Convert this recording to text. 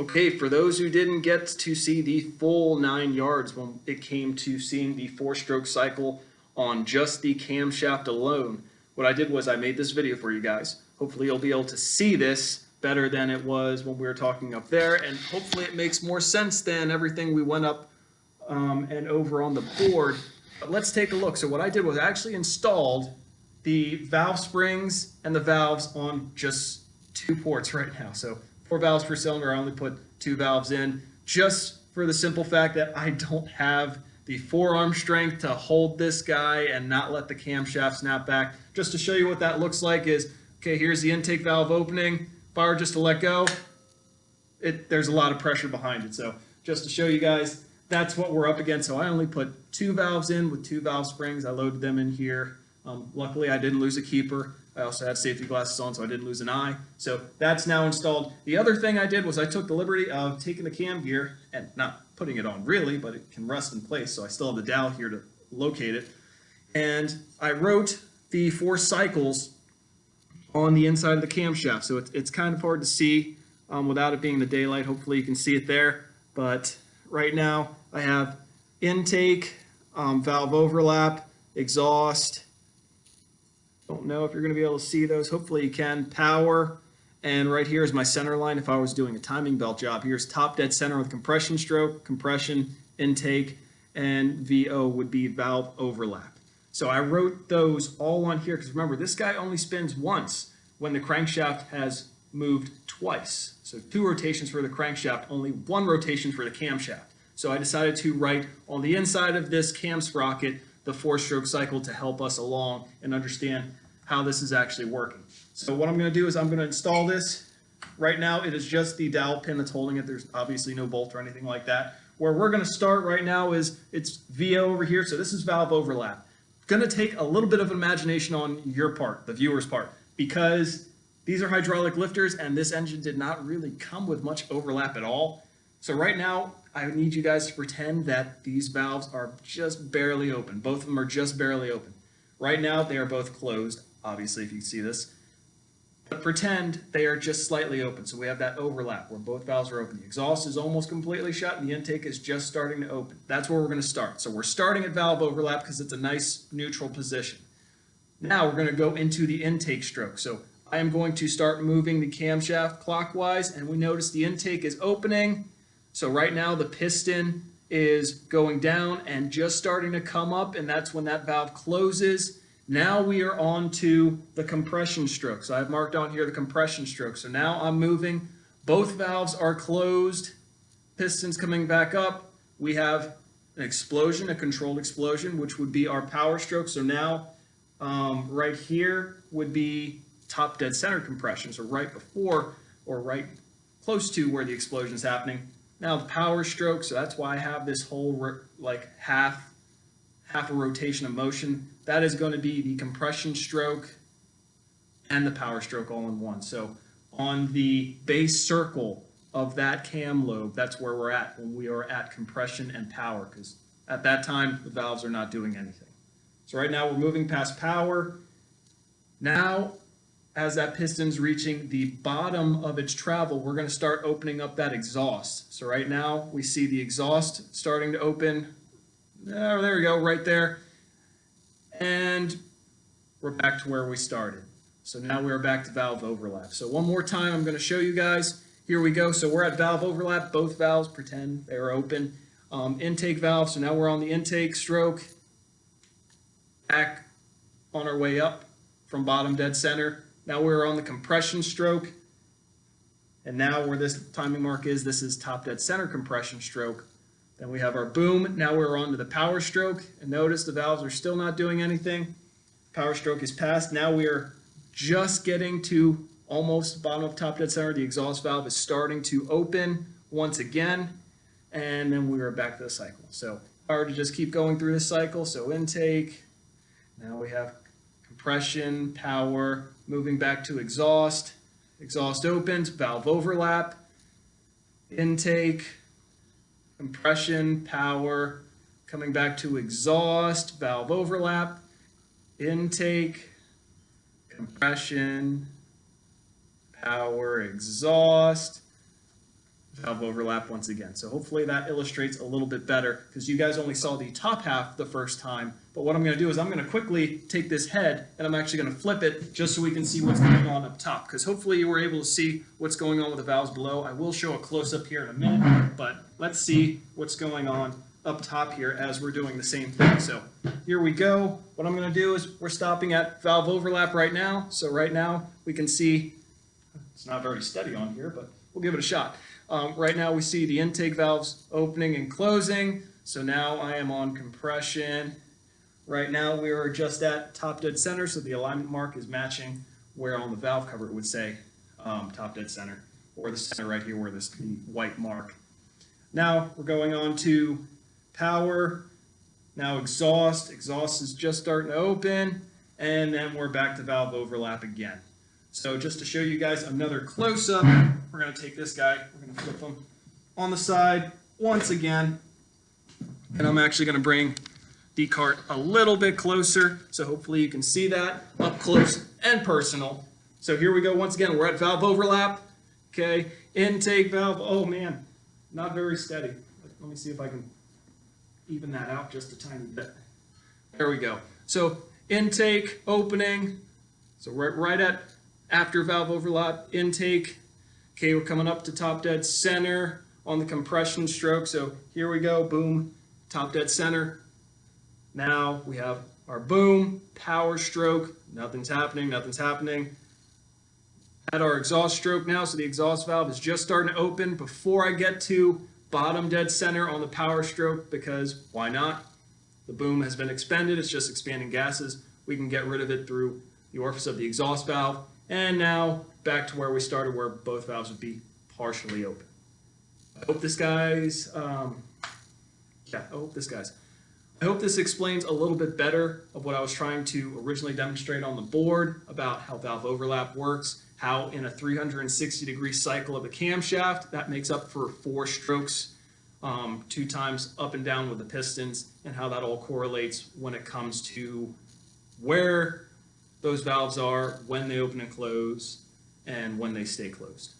Okay, for those who didn't get to see the full 9 yards when it came to seeing the 4-stroke cycle on just the camshaft alone, what I did was I made this video for you guys. Hopefully you'll be able to see this better than it was when we were talking up there, and hopefully it makes more sense than everything we went up and over on the board. But let's take a look. So what I did was I actually installed the valve springs and the valves on just 2 ports right now. So 4 valves per cylinder. I only put 2 valves in just for the simple fact that I don't have the forearm strength to hold this guy and not let the camshaft snap back. Just to show you what that looks like is, okay, here's the intake valve opening. If I were just to let go, there's a lot of pressure behind it. So just to show you guys, that's what we're up against. So I only put 2 valves in with 2 valve springs. I loaded them in here. Luckily, I didn't lose a keeper. I also had safety glasses on, so I didn't lose an eye. So that's now installed. The other thing I did was I took the liberty of taking the cam gear and not putting it on really, but it can rest in place. So I still have the dowel here to locate it. And I wrote the 4 cycles on the inside of the camshaft. So it's kind of hard to see without it being the daylight. Hopefully you can see it there. But right now I have intake, valve overlap, exhaust. Don't know if you're going to be able to see those. Hopefully you can. Power. And right here is my center line. If I was doing a timing belt job, here's top dead center with compression stroke, compression, intake, and VO would be valve overlap. So I wrote those all on here because remember, this guy only spins once when the crankshaft has moved twice. So 2 rotations for the crankshaft, only 1 rotation for the camshaft. So I decided to write on the inside of this cam sprocket the 4-stroke cycle to help us along and understand how this is actually working. So what I'm going to do is I'm going to install this. Right now it is just the dowel pin that's holding it. There's obviously no bolt or anything like that. Where we're going to start right now is it's VO over here. So this is valve overlap. Going to take a little bit of imagination on your part, the viewer's part, because these are hydraulic lifters and this engine did not really come with much overlap at all. So right now I need you guys to pretend that these valves are just barely open. Both of them are just barely open. Right now they are both closed, obviously, if you can see this. But pretend they are just slightly open. So we have that overlap where both valves are open. The exhaust is almost completely shut and the intake is just starting to open. That's where we're going to start. So we're starting at valve overlap because it's a nice neutral position. Now we're going to go into the intake stroke. So I am going to start moving the camshaft clockwise, and we notice the intake is opening. So right now the piston is going down and just starting to come up, and that's when that valve closes. Now we are on to the compression stroke. So I've marked on here the compression stroke. So now I'm moving. Both valves are closed. Pistons coming back up. We have an explosion, a controlled explosion, which would be our power stroke. So now right here would be top dead center compression. So right before or right close to where the explosion is happening. Now the power stroke. So that's why I have this whole like half a rotation of motion. That is going to be the compression stroke and the power stroke all in one. So on the base circle of that cam lobe, that's where we're at when we are at compression and power, because at that time the valves are not doing anything. So right now we're moving past power. Now as that piston's reaching the bottom of its travel, we're going to start opening up that exhaust. So right now we see the exhaust starting to open. Oh, there we go, right there. And we're back to where we started. So now we're back to valve overlap. So one more time, I'm going to show you guys. Here we go. So we're at valve overlap. Both valves, pretend they're open. Intake valve. So now we're on the intake stroke. Back on our way up from bottom dead center. Now we're on the compression stroke. And now where this timing mark is, this is top dead center compression stroke. Then we have our boom. Now we're on to the power stroke. And notice the valves are still not doing anything. Power stroke is passed. Now we are just getting to almost bottom of top dead center. The exhaust valve is starting to open once again. And then we are back to the cycle. So if I were to just keep going through this cycle, so intake. Now we have compression, power, moving back to exhaust. Exhaust opens, valve overlap, intake, compression, power, coming back to exhaust, valve overlap, intake, compression, power, exhaust, valve overlap once again. So hopefully that illustrates a little bit better, because you guys only saw the top half the first time. But what I'm going to do is I'm going to quickly take this head and I'm actually going to flip it just so we can see what's going on up top, because hopefully you were able to see what's going on with the valves below. I will show a close-up here in a minute, but let's see what's going on up top here as we're doing the same thing. So here we go. What I'm going to do is we're stopping at valve overlap right now. So right now we can see, it's not very steady on here, but we'll give it a shot. Right now we see the intake valves opening and closing. So now I am on compression. Right now we are just at top dead center, so the alignment mark is matching where on the valve cover it would say top dead center, or the center right here where this the white mark. Now we're going on to power. Now exhaust. Exhaust is just starting to open, and then we're back to valve overlap again. So just to show you guys another close-up, we're going to take this guy, we're going to flip him on the side once again, and I'm actually going to bring the cart a little bit closer, so hopefully you can see that up close and personal. So here we go once again, we're at valve overlap, okay, intake valve, oh man, not very steady. Let me see if I can even that out just a tiny bit. There we go. So intake, opening, so right at after valve overlap, intake. Okay, we're coming up to top dead center on the compression stroke. So here we go, boom, top dead center. Now we have our boom, power stroke, nothing's happening, nothing's happening. At our exhaust stroke now, so the exhaust valve is just starting to open before I get to bottom dead center on the power stroke, because why not? The boom has been expended, it's just expanding gases. We can get rid of it through the orifice of the exhaust valve. And now back to where we started, where both valves would be partially open. I hope this I hope this explains a little bit better of what I was trying to originally demonstrate on the board about how valve overlap works, how in a 360-degree cycle of a camshaft, that makes up for 4 strokes, 2 times up and down with the pistons, and how that all correlates when it comes to where those valves are, when they open and close, and when they stay closed.